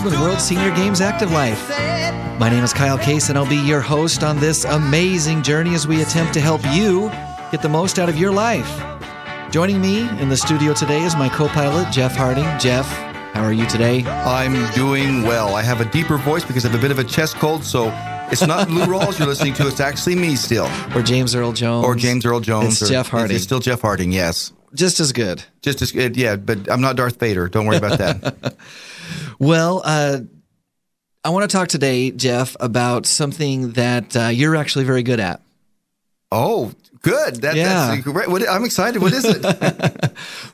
Huntsman World Senior Games Active Life. My name is Kyle Case, and I'll be your host on this amazing journey as we attempt to help you get the most out of your life. Joining me in the studio today is my co-pilot, Jeff Harding. Jeff, how are you today? I'm doing well. I have a deeper voice because I have a bit of a chest cold, so it's not Lou Rawls you're listening to. It's actually me still. Or James Earl Jones. It's Jeff Harding. It's still Jeff Harding, yes. Just as good. Just as good, yeah, but I'm not Darth Vader. Don't worry about that. Well, I want to talk today, Jeff, about something that you're actually very good at. Oh, good. That's great. I'm excited. What is it?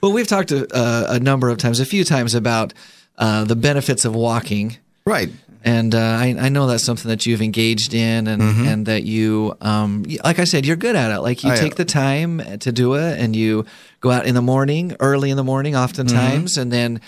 Well, we've talked a number of times, a few times, about the benefits of walking. Right. And I know that's something that you've engaged in and that you, like I said, you're good at it. Like you take the time to do it and you go out in the morning, early in the morning oftentimes, and then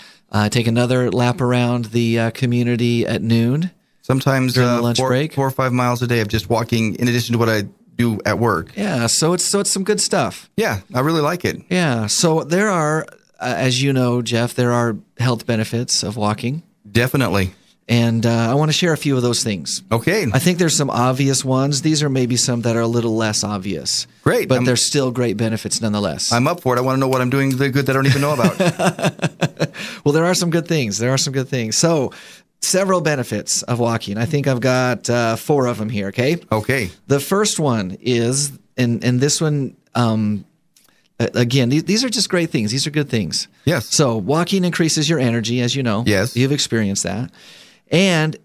take another lap around the community at noon. Sometimes during the lunch break. 4 or 5 miles a day of just walking in addition to what I do at work. Yeah, so it's some good stuff. Yeah, I really like it. Yeah, so there are, as you know, Jeff, there are health benefits of walking. Definitely. And I want to share a few of those things. Okay. I think there's some obvious ones. These are maybe some that are a little less obvious. Great. But there's still great benefits nonetheless. I'm up for it. I want to know what I'm doing the good that I don't even know about. Well, there are some good things. So, several benefits of walking. I think I've got 4 of them here, okay? Okay. The first one is, and this one, again, these are just great things. These are good things. Yes. So, walking increases your energy, as you know. Yes. You've experienced that. And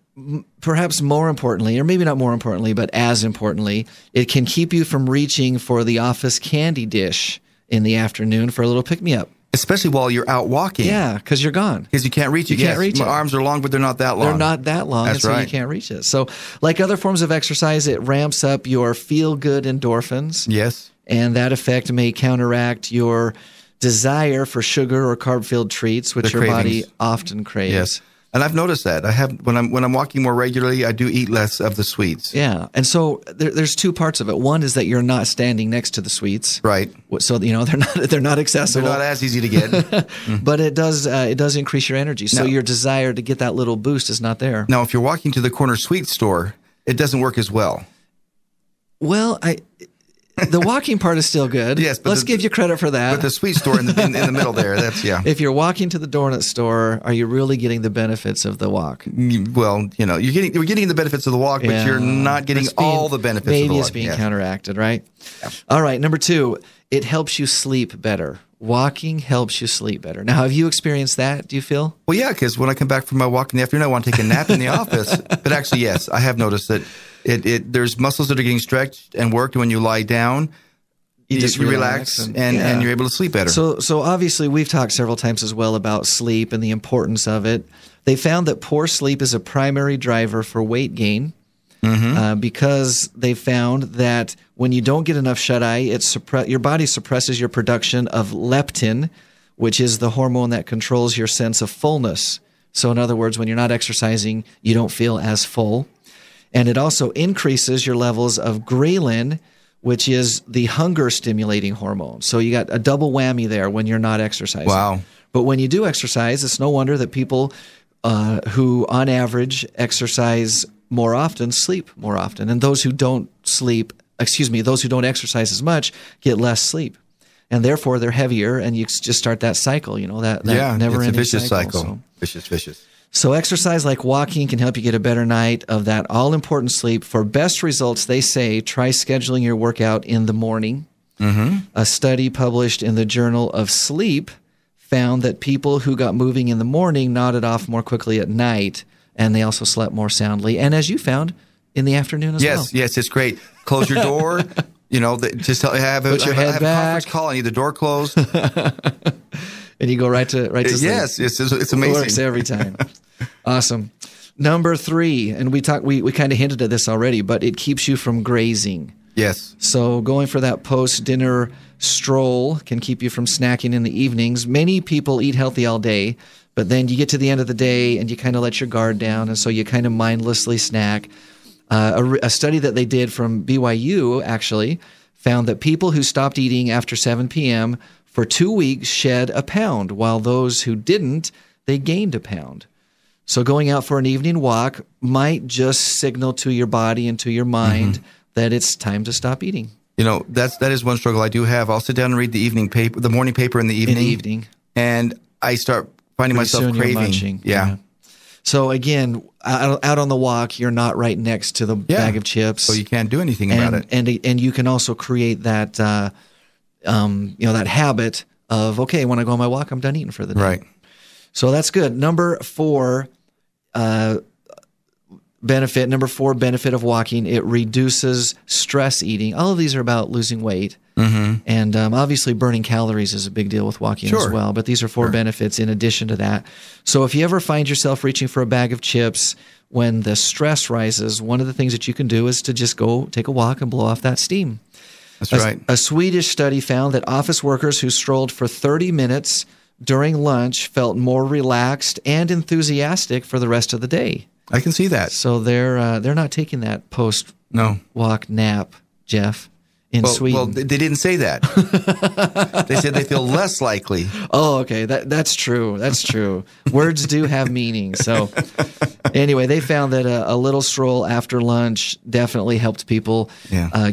perhaps more importantly, or maybe not more importantly, but as importantly, it can keep you from reaching for the office candy dish in the afternoon for a little pick-me-up. Especially while you're out walking. Yeah, because you're gone. Because you can't reach it. You can't reach it. My arms are long, but they're not that long. They're not that long, That's and so right. you can't reach it. So like other forms of exercise, it ramps up your feel-good endorphins. Yes. And that effect may counteract your desire for sugar or carb-filled treats, which your body often craves. Yes. And I've noticed that. I have when I'm walking more regularly, I do eat less of the sweets. Yeah, and so there's 2 parts of it. One is that you're not standing next to the sweets, right? So they're not accessible. They're not as easy to get. But it does increase your energy. So your desire to get that little boost is not there. Now, if you're walking to the corner sweet store, it doesn't work as well. Well, the walking part is still good. Yes, but let's give you credit for that. But the sweet store in the middle there, that's If you're walking to the donut store, are you really getting the benefits of the walk? Well, you're getting the benefits of the walk, but you're not getting all the benefits of the walk. Maybe it's being counteracted, right? Yeah. All right, number 2, it helps you sleep better. Walking helps you sleep better. Now, have you experienced that, do you feel? Well, yeah, because when I come back from my walk in the afternoon, I want to take a nap in the office. But actually, yes, I have noticed that there's muscles that are getting stretched and worked when you lie down. You just relax and you're able to sleep better. So obviously we've talked several times as well about sleep and the importance of it. They found that poor sleep is a primary driver for weight gain because they found that when you don't get enough shut-eye, your body suppresses your production of leptin, which is the hormone that controls your sense of fullness. So in other words, when you're not exercising, you don't feel as full. And it also increases your levels of ghrelin, which is the hunger-stimulating hormone. So you got a double whammy there when you're not exercising. Wow. But when you do exercise, it's no wonder that people who, on average, exercise more often, sleep more often. And those who don't exercise as much get less sleep. And therefore, they're heavier, and you just start that cycle, that never-ending it's a vicious cycle. cycle. Vicious. So exercise like walking can help you get a better night of that all-important sleep. For best results, they say, try scheduling your workout in the morning. A study published in the Journal of Sleep found that people who got moving in the morning nodded off more quickly at night, and they also slept more soundly. And as you found, in the afternoon as well. Yes, it's great. Close your door. Just have a conference call. I need the door closed. And you go right to sleep. Yes, it's amazing. It works every time. Awesome. Number 3, and we kind of hinted at this already, but it keeps you from grazing. Yes. So going for that post-dinner stroll can keep you from snacking in the evenings. Many people eat healthy all day, but then you get to the end of the day and you kind of let your guard down, and so you kind of mindlessly snack. A study that they did from BYU actually found that people who stopped eating after 7 p.m. for 2 weeks shed a pound, while those who didn't, they gained a pound. So going out for an evening walk might just signal to your body and to your mind that it's time to stop eating. That is one struggle I do have. I'll sit down and read the morning paper in the evening. And I start finding myself craving. Yeah. So again, out on the walk, you're not right next to the bag of chips, so you can't do anything about it. And you can also create that that habit of, okay, when I go on my walk, I'm done eating for the day. Right. So that's good. Number four benefit of walking, it reduces stress eating. All of these are about losing weight. And obviously burning calories is a big deal with walking as well. But these are four benefits in addition to that. So if you ever find yourself reaching for a bag of chips when the stress rises, one of the things that you can do is to just go take a walk and blow off that steam. That's right. A Swedish study found that office workers who strolled for 30 minutes during lunch felt more relaxed and enthusiastic for the rest of the day. I can see that. So they're not taking that post-walk nap, Jeff, in Sweden. Well, they didn't say that. They said they feel less likely. Oh, okay. That's true. That's true. Words do have meaning. So anyway, they found that a little stroll after lunch definitely helped people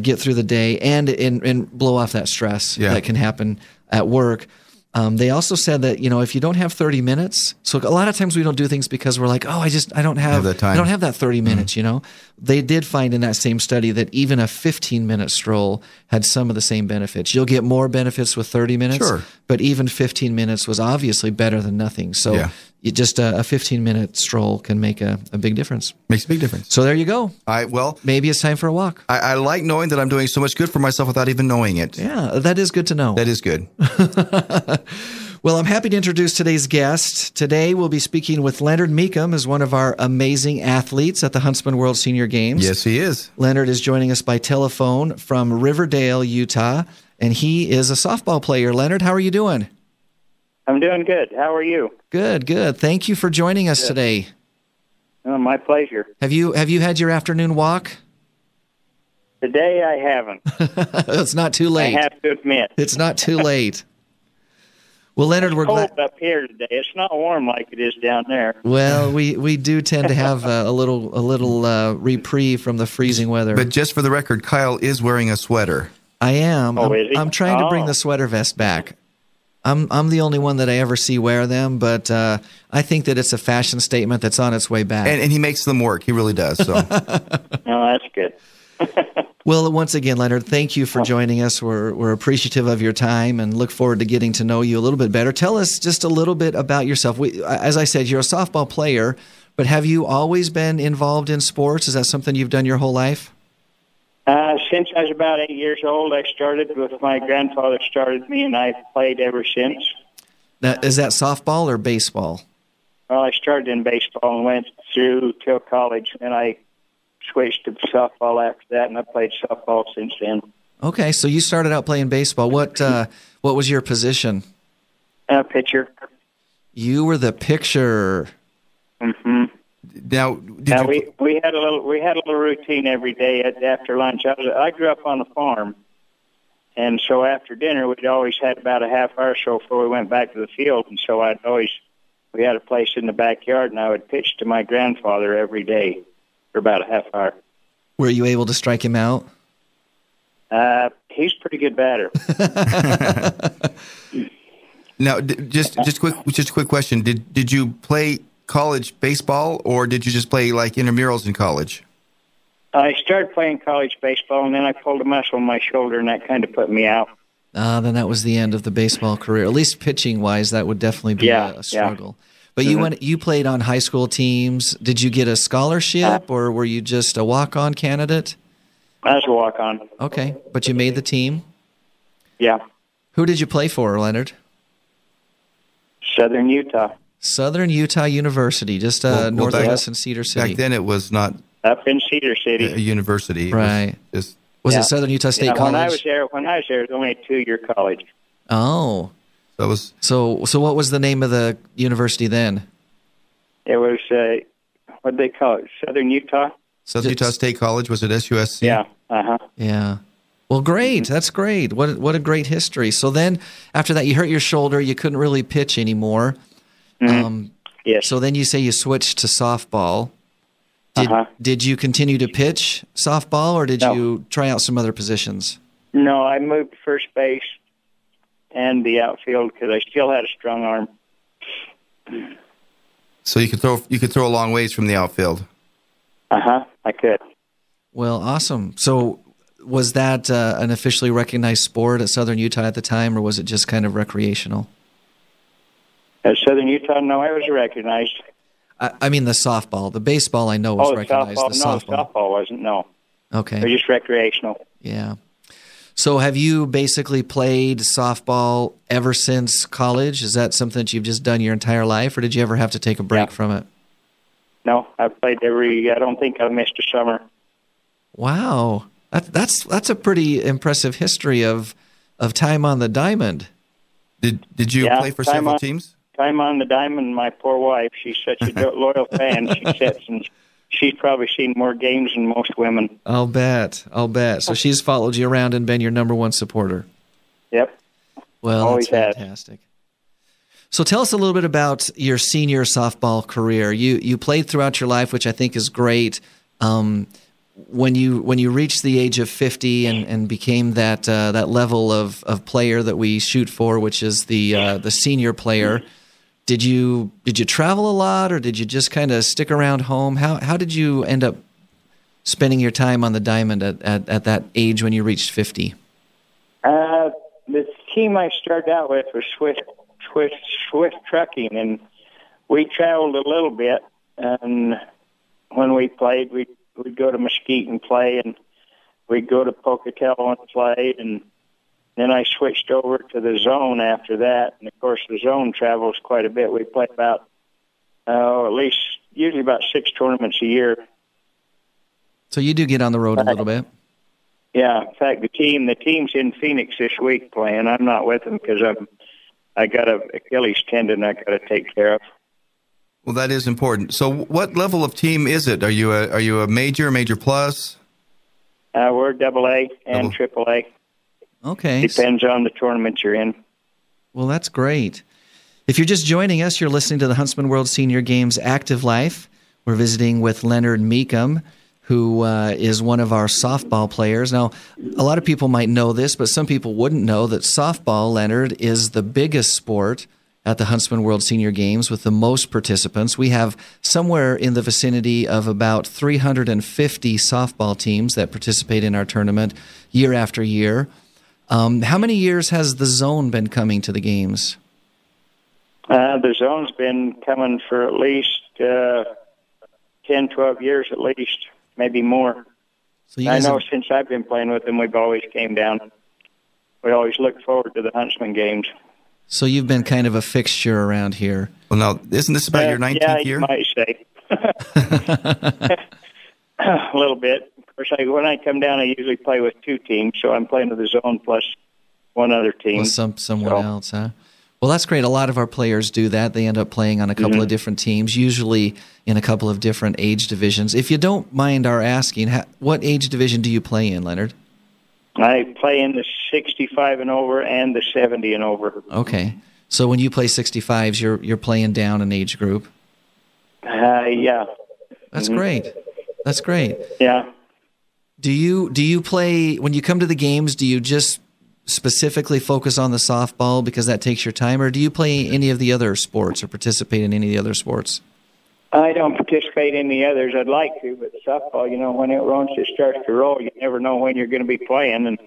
get through the day and blow off that stress that can happen at work. They also said that, if you don't have 30 minutes, so a lot of times we don't do things because we're like, I don't have that time. I don't have that 30 minutes, They did find in that same study that even a 15-minute stroll had some of the same benefits. You'll get more benefits with 30 minutes, but even 15 minutes was obviously better than nothing. So just a 15-minute stroll can make a big difference. Makes a big difference. So there you go. Well, maybe it's time for a walk. I like knowing that I'm doing so much good for myself without even knowing it. Yeah, that is good to know. That is good. Well, I'm happy to introduce today's guest. Today, we'll be speaking with Leonard Meekum, as one of our amazing athletes at the Huntsman World Senior Games. Yes, he is. Leonard is joining us by telephone from Riverdale, Utah, and he is a softball player. Leonard, how are you doing? I'm doing good. How are you? Good, good. Thank you for joining us today. Oh, my pleasure. Have you had your afternoon walk? Today, I haven't. It's not too late. I have to admit. It's not too late. Well, Leonard, we're cold up here today. It's not warm like it is down there. Well, we do tend to have a little reprieve from the freezing weather. But just for the record, Kyle is wearing a sweater. I am. Oh, is he? I'm trying to bring the sweater vest back. I'm the only one that I ever see wear them, but I think that it's a fashion statement that's on its way back. And he makes them work. He really does. So. No, that's good. Well, once again, Leonard, thank you for joining us. We're appreciative of your time and look forward to getting to know you a little bit better. Tell us just a little bit about yourself. As I said, you're a softball player, but have you always been involved in sports? Is that something you've done your whole life? Since I was about 8 years old, I started with my grandfather started me, and I've played ever since. Now, is that softball or baseball? Well, I started in baseball and went through till college, and I switched to softball after that, and I played softball since then. Okay, so you started out playing baseball. What was your position? Pitcher. You were the pitcher. Mm-hmm. Now, we had a little routine every day after lunch. I grew up on a farm, and so after dinner we'd always had about a half hour or so before we went back to the field, and so we had a place in the backyard, and I would pitch to my grandfather every day for about a half hour. Were you able to strike him out? He's a pretty good batter. Now, just a quick question. Did you play college baseball, or did you just play like intramurals in college? I started playing college baseball, and then I pulled a muscle in my shoulder, and that kind of put me out. Then that was the end of the baseball career. At least pitching-wise, that would definitely be a struggle. Yeah. But you played on high school teams. Did you get a scholarship, or were you just a walk-on candidate? I was a walk-on. Okay, but you made the team? Yeah. Who did you play for, Leonard? Southern Utah. Southern Utah University, just north of us in Cedar City. Back then it was not up in Cedar City. A university. Right. Was it Southern Utah State College? When I was there, it was only a 2-year college. Oh. So what was the name of the university then? It was, what did they call it, Southern Utah? Southern Utah State College, was it SUSC? Yeah, uh-huh. Yeah. Well, great. That's great. What a great history. So then, after that, you hurt your shoulder. You couldn't really pitch anymore. Mm-hmm. Yes. So then you say you switched to softball. Did you continue to pitch softball, or did you try out some other positions? No, I moved to first base and the outfield because I still had a strong arm. So you could throw a long ways from the outfield. I could. Well, awesome. So was that an officially recognized sport at Southern Utah at the time, or was it just kind of recreational? At Southern Utah, no, it was recognized. I mean the softball. The baseball I know was recognized. Softball, no, softball wasn't, no. Okay. It was just recreational. Yeah. So have you basically played softball ever since college? Is that something that you've just done your entire life, or did you ever have to take a break from it? No, I've played I don't think I've missed a summer. Wow. That's a pretty impressive history of time on the diamond. Did you play for several teams? Time on the diamond, my poor wife, she's such a loyal fan. She sits and she's probably seen more games than most women. I'll bet. So she's followed you around and been your number one supporter. Yep. Well, always that's fantastic. So tell us a little bit about your senior softball career. You played throughout your life, which I think is great. When you reached the age of 50 and became that level of player that we shoot for, which is the senior player, did you travel a lot, or did you just kind of stick around home? How did you end up spending your time on the diamond at that age when you reached 50? The team I started out with was Swift Trucking, and we traveled a little bit. And when we played, we'd go to Mesquite and play, and we'd go to Pocatello and play, and then I switched over to the zone after that. And, of course, the zone travels quite a bit. We play about, usually about 6 tournaments a year. So you do get on the road a little bit? Yeah. In fact, the team's in Phoenix this week playing. I'm not with them because I got an Achilles tendon I got to take care of. Well, that is important. So what level of team is it? Are you a major plus? We're AA and AAA. Okay. Depends on the tournament you're in. Well, that's great. If you're just joining us, you're listening to the Huntsman World Senior Games Active Life. We're visiting with Leonard Meekum, who is one of our softball players. Now, a lot of people might know this, but some people wouldn't know that softball, Leonard, is the biggest sport at the Huntsman World Senior Games with the most participants. We have somewhere in the vicinity of about 350 softball teams that participate in our tournament year after year. How many years has the zone been coming to the games? The zone's been coming for at least 10, 12 years at least, maybe more. So I know since I've been playing with them, we've always came down. We always look forward to the Huntsman games. So you've been kind of a fixture around here. Well, now, isn't this about your 19th year? Yeah, you might say. A little bit. Of course, when I come down, I usually play with 2 teams, so I'm playing with the zone plus one other team. Plus someone else, huh? Well, that's great. A lot of our players do that. They end up playing on a couple of different teams, usually in a couple of different age divisions. If you don't mind our asking, what age division do you play in, Leonard? I play in the 65 and over and the 70 and over. Okay. So when you play 65s, you're playing down an age group? Yeah. That's great. That's great. Yeah. Do you play, when you come to the games, do you just specifically focus on the softball because that takes your time, or do you play any of the other sports or participate in any of the other sports? I don't participate in the others. I'd like to, but softball, once it starts to roll, you never know when you're going to be playing, and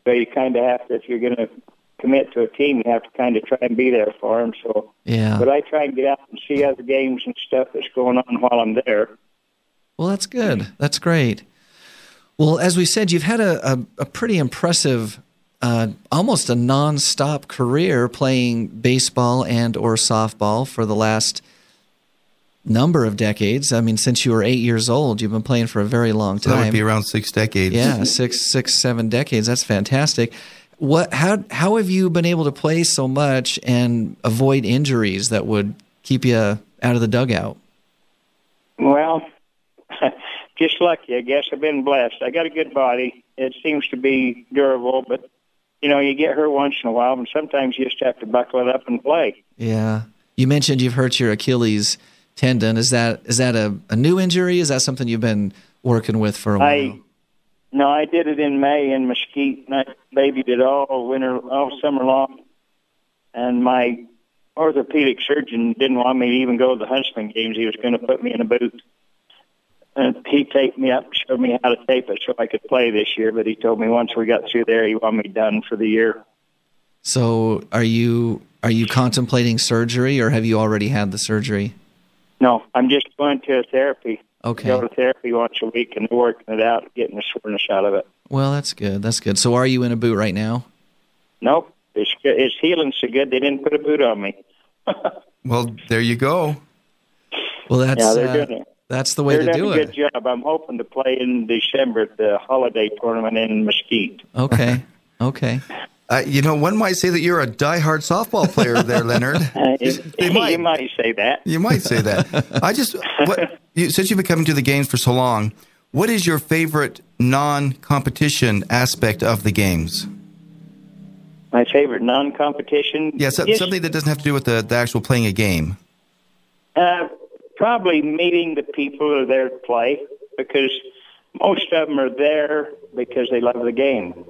so you kind of have to, if you're going to commit to a team, you have to kind of try and be there for them. So, yeah. But I try and get out and see other games and stuff that's going on while I'm there. Well, that's good. That's great. Well, as we said, you've had a pretty impressive, almost a non-stop career playing baseball and or softball for the last number of decades. I mean, since you were 8 years old, you've been playing for a very long time. That would be around 6 decades. Yeah, 7 decades. That's fantastic. How have you been able to play so much and avoid injuries that would keep you out of the dugout? Well, just lucky, I guess. I've been blessed. I got a good body. It seems to be durable, but you get hurt once in a while, and sometimes you just have to buckle it up and play. Yeah. You mentioned you've hurt your Achilles tendon. Is that a new injury? Is that something you've been working with for a while? No, I did it in May in Mesquite, and I babied it all winter, all summer long. And my orthopedic surgeon didn't want me to even go to the Huntsman games. He was going to put me in a boot. And he taped me up, showed me how to tape it so I could play this year. But he told me once we got through there, he wanted me done for the year. So are you contemplating surgery, or have you already had the surgery? No, I'm just going to a therapy. Okay. Go to therapy once a week and working it out, getting the soreness out of it. Well, that's good. That's good. So are you in a boot right now? Nope. It's healing so good they didn't put a boot on me. Well, there you go. Well, that's they're doing it. That's the way to do it. They're doing a good job. I'm hoping to play in December at the holiday tournament in Mesquite. Okay. Okay. One might say that you're a diehard softball player there, Leonard. You might say that. You might say that. Since you've been coming to the games for so long, what is your favorite non-competition aspect of the games? My favorite non-competition? Yes, something that doesn't have to do with the actual playing a game. Probably meeting the people who are there to play, because most of them are there because they love the game.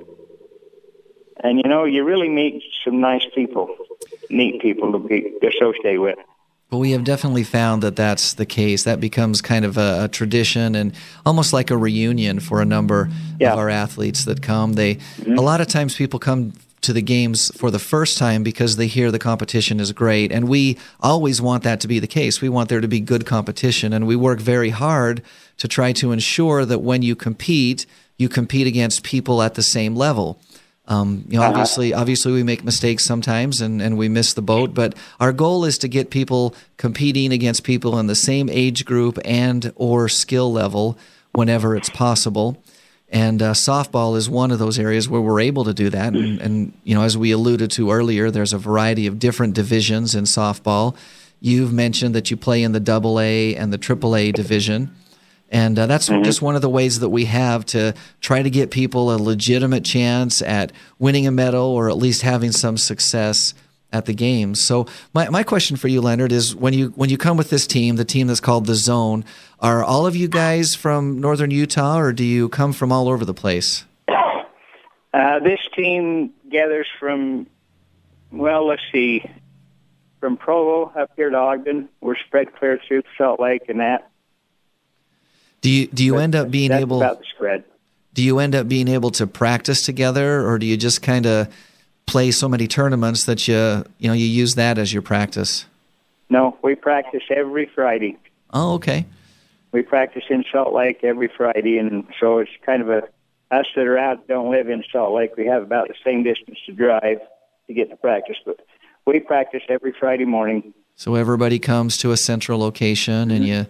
And, you really meet some nice people, neat people to associate with. Well, we have definitely found that that's the case. That becomes kind of a tradition and almost like a reunion for a number of our athletes that come. A lot of times people come to the games for the first time because they hear the competition is great, and we always want that to be the case. We want there to be good competition, and we work very hard to try to ensure that when you compete against people at the same level. Obviously we make mistakes sometimes and we miss the boat, but our goal is to get people competing against people in the same age group and or skill level whenever it's possible. And softball is one of those areas where we're able to do that. And as we alluded to earlier, there's a variety of different divisions in softball. You've mentioned that you play in the AA and the AAA division. And that's just one of the ways that we have to try to get people a legitimate chance at winning a medal or at least having some success at the games. So my question for you, Leonard, is when you come with this team, the team that's called the Zone, are all of you guys from northern Utah, or do you come from all over the place? This team gathers from, from Provo up here to Ogden. We're spread clear through Salt Lake and that. Do you end up being able? That's about the spread. Do you end up being able to practice together, or do you just kind of play so many tournaments that you use that as your practice? No, we practice every Friday. Oh, okay. We practice in Salt Lake every Friday, and so it's kind of us that are out don't live in Salt Lake. We have about the same distance to drive to get to practice, but we practice every Friday morning. So everybody comes to a central location, and you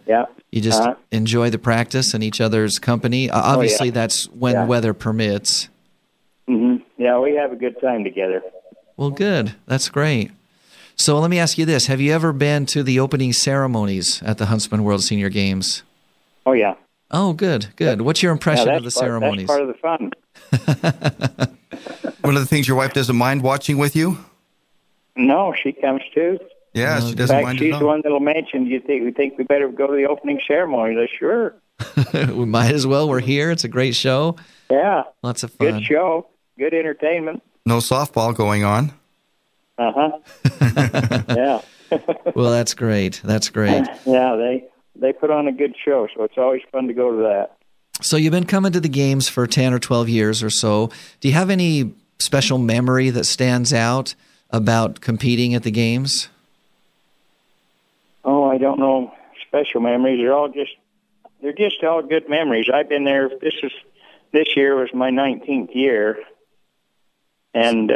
just enjoy the practice and each other's company. Obviously, that's when weather permits. Mm-hmm. Yeah, we have a good time together. Well, good. That's great. So let me ask you this. Have you ever been to the opening ceremonies at the Huntsman World Senior Games? Oh, yeah. Oh, good. What's your impression of the ceremonies? That's part of the fun. One of the things your wife doesn't mind watching with you? No, she comes too. Yeah, she doesn't mind at all. She's the one that'll mention, we think we better go to the opening ceremony. Like, sure. We might as well. We're here. It's a great show. Yeah. Lots of fun. Good show. Good entertainment. No softball going on. Yeah. Well, that's great. That's great. Yeah, they put on a good show, so it's always fun to go to that. So you've been coming to the games for 10 or 12 years or so. Do you have any special memory that stands out about competing at the games? Oh, I don't know. Special memories. They're just all good memories. I've been there. This year was my 19th year. And,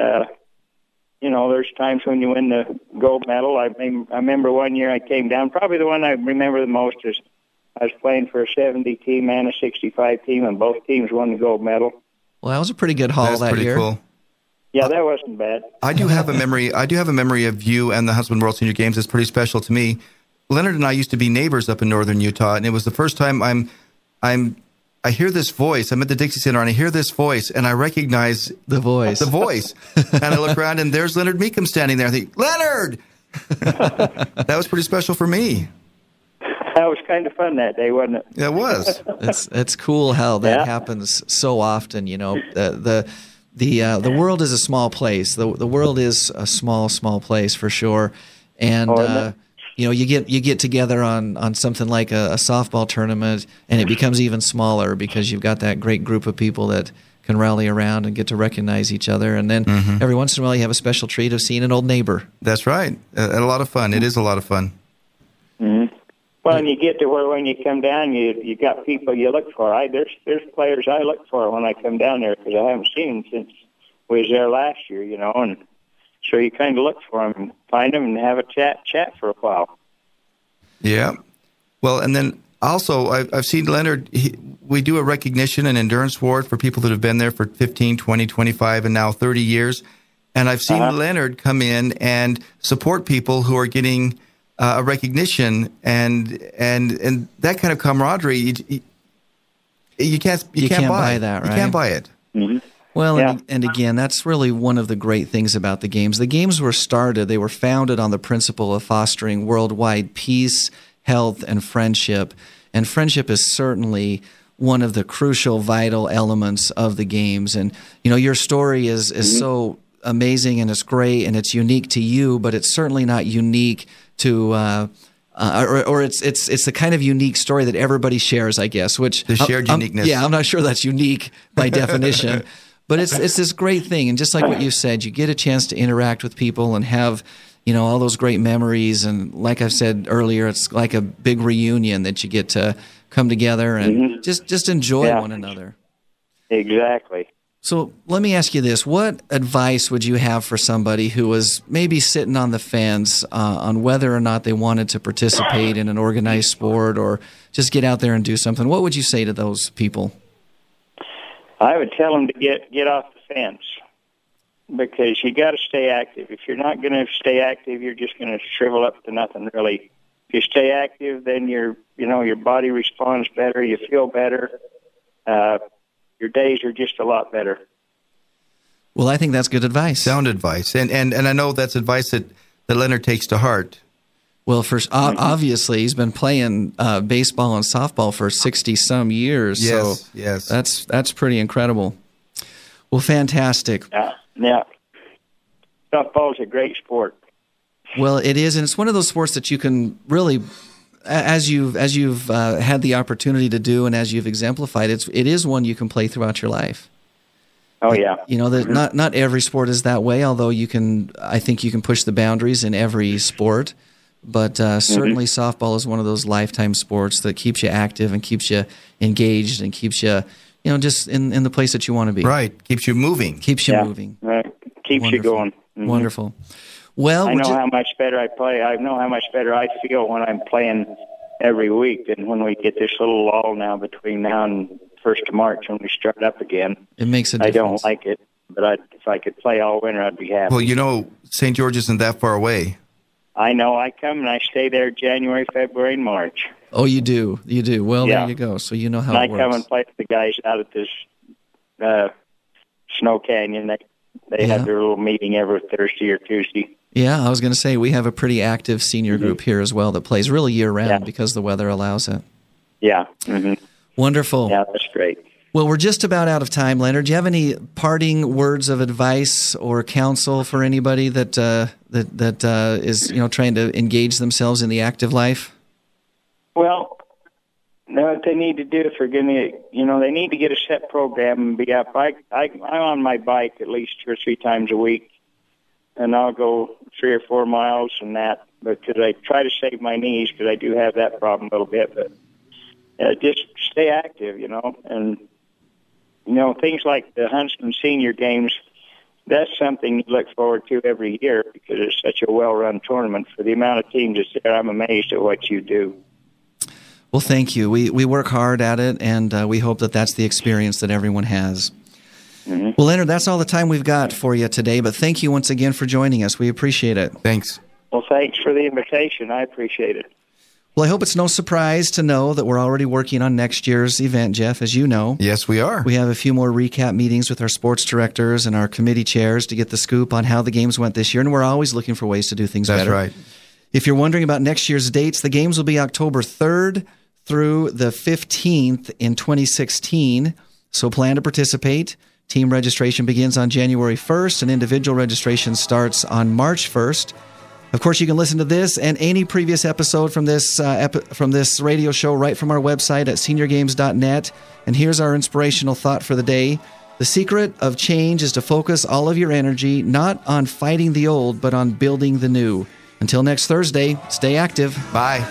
there's times when you win the gold medal. I remember one year I came down. Probably the one I remember the most is I was playing for a 70 team and a 65 team, and both teams won the gold medal. Well, that was a pretty good haul that year. That's pretty cool. Yeah, that wasn't bad. I do have a memory of you and the Huntsman World Senior Games. It's pretty special to me. Leonard and I used to be neighbors up in northern Utah, and it was the first time I hear this voice. I'm at the Dixie Center, and I hear this voice, and I recognize the voice. And I look around, and there's Leonard Meekum standing there. I think, Leonard! That was pretty special for me. That was kind of fun that day, wasn't it? It was. It's cool how that happens so often. The world is a small place. The world is a small place for sure, and you get together on something like a softball tournament, and it becomes even smaller because you've got that great group of people that can rally around and get to recognize each other, and then every once in a while you have a special treat of seeing an old neighbor. That's right. A lot of fun. It is a lot of fun. Mm-hmm. Well, and you get to where when you come down, you got people you look for. There's players I look for when I come down there because I haven't seen them since we was there last year, and so you kind of look for them, find them, and have a chat for a while. Yeah. Well, and then also I've seen Leonard. We do a recognition and endurance award for people that have been there for 15, 20, 25, and now 30 years. And I've seen Leonard come in and support people who are getting a recognition and that kind of camaraderie. You can't buy that, right? You can't buy it. Mm-hmm. Well, and again, that's really one of the great things about the games. The games were they were founded on the principle of fostering worldwide peace, health, and friendship. And friendship is certainly one of the crucial, vital elements of the games. And, your story is so amazing, and it's great, and it's unique to you, but it's certainly not unique to or it's the kind of unique story that everybody shares, I guess. Which the shared uniqueness. I'm not sure that's unique by definition, but it's this great thing. And just like what you said, you get a chance to interact with people and have all those great memories. And like I've said earlier, it's like a big reunion that you get to come together and just enjoy one another. Exactly. So let me ask you this. What advice would you have for somebody who was maybe sitting on the fence on whether or not they wanted to participate in an organized sport or just get out there and do something? What would you say to those people? I would tell them to get off the fence because you got to stay active. If you're not going to stay active, you're just going to shrivel up to nothing, really. If you stay active, then your body responds better, you feel better. Your days are just a lot better. Well, I think that's good advice. Sound advice. And I know that's advice that Leonard takes to heart. Well, obviously, he's been playing baseball and softball for 60-some years. Yes. That's pretty incredible. Well, fantastic. Yeah. Softball is a great sport. Well, it is, and it's one of those sports that you can really, as you've had the opportunity to do, and as you've exemplified, it is one you can play throughout your life. Oh yeah. Not every sport is that way. Although I think you can push the boundaries in every sport, but certainly softball is one of those lifetime sports that keeps you active and keeps you engaged and keeps you, just in the place that you want to be. Right. Keeps you moving. Moving. Right. Keeps you going. Mm-hmm. Wonderful. Well, I know how much better I play. I know how much better I feel when I'm playing every week than when we get this little lull now between now and 1st of March when we start up again. It makes a difference. I don't like it, but if I could play all winter, I'd be happy. Well, St. George isn't that far away. I know. I come and I stay there January, February, and March. Oh, you do? You do. Well, There you go. So you know how it works. I come and play with the guys out at this Snow Canyon. They have their little meeting every Thursday or Tuesday. Yeah, I was going to say we have a pretty active senior group here as well that plays really year-round because the weather allows it. Yeah. Mm-hmm. Wonderful. Yeah, that's great. Well, we're just about out of time, Leonard. Do you have any parting words of advice or counsel for anybody that is trying to engage themselves in the active life? Well, what they need to do if they're going to, they need to get a set program and be up. I'm on my bike at least 2 or 3 times a week, and I'll go 3 or 4 miles and that, because I try to save my knees because I do have that problem a little bit. But just stay active, and things like the Huntsman Senior Games. That's something you look forward to every year because it's such a well-run tournament. For the amount of teams that's there, I'm amazed at what you do. Well, thank you. We work hard at it, and we hope that that's the experience that everyone has. Mm-hmm. Well, Leonard, that's all the time we've got for you today, but thank you once again for joining us. We appreciate it. Thanks. Well, thanks for the invitation. I appreciate it. Well, I hope it's no surprise to know that we're already working on next year's event, Jeff, as you know. Yes, we are. We have a few more recap meetings with our sports directors and our committee chairs to get the scoop on how the games went this year, and we're always looking for ways to do things better. That's right. If you're wondering about next year's dates, the games will be October 3rd through the 15th in 2016, so plan to participate. Team registration begins on January 1st, and individual registration starts on March 1st. Of course, you can listen to this and any previous episode from this radio show right from our website at seniorgames.net. And here's our inspirational thought for the day. The secret of change is to focus all of your energy not on fighting the old, but on building the new. Until next Thursday, stay active. Bye.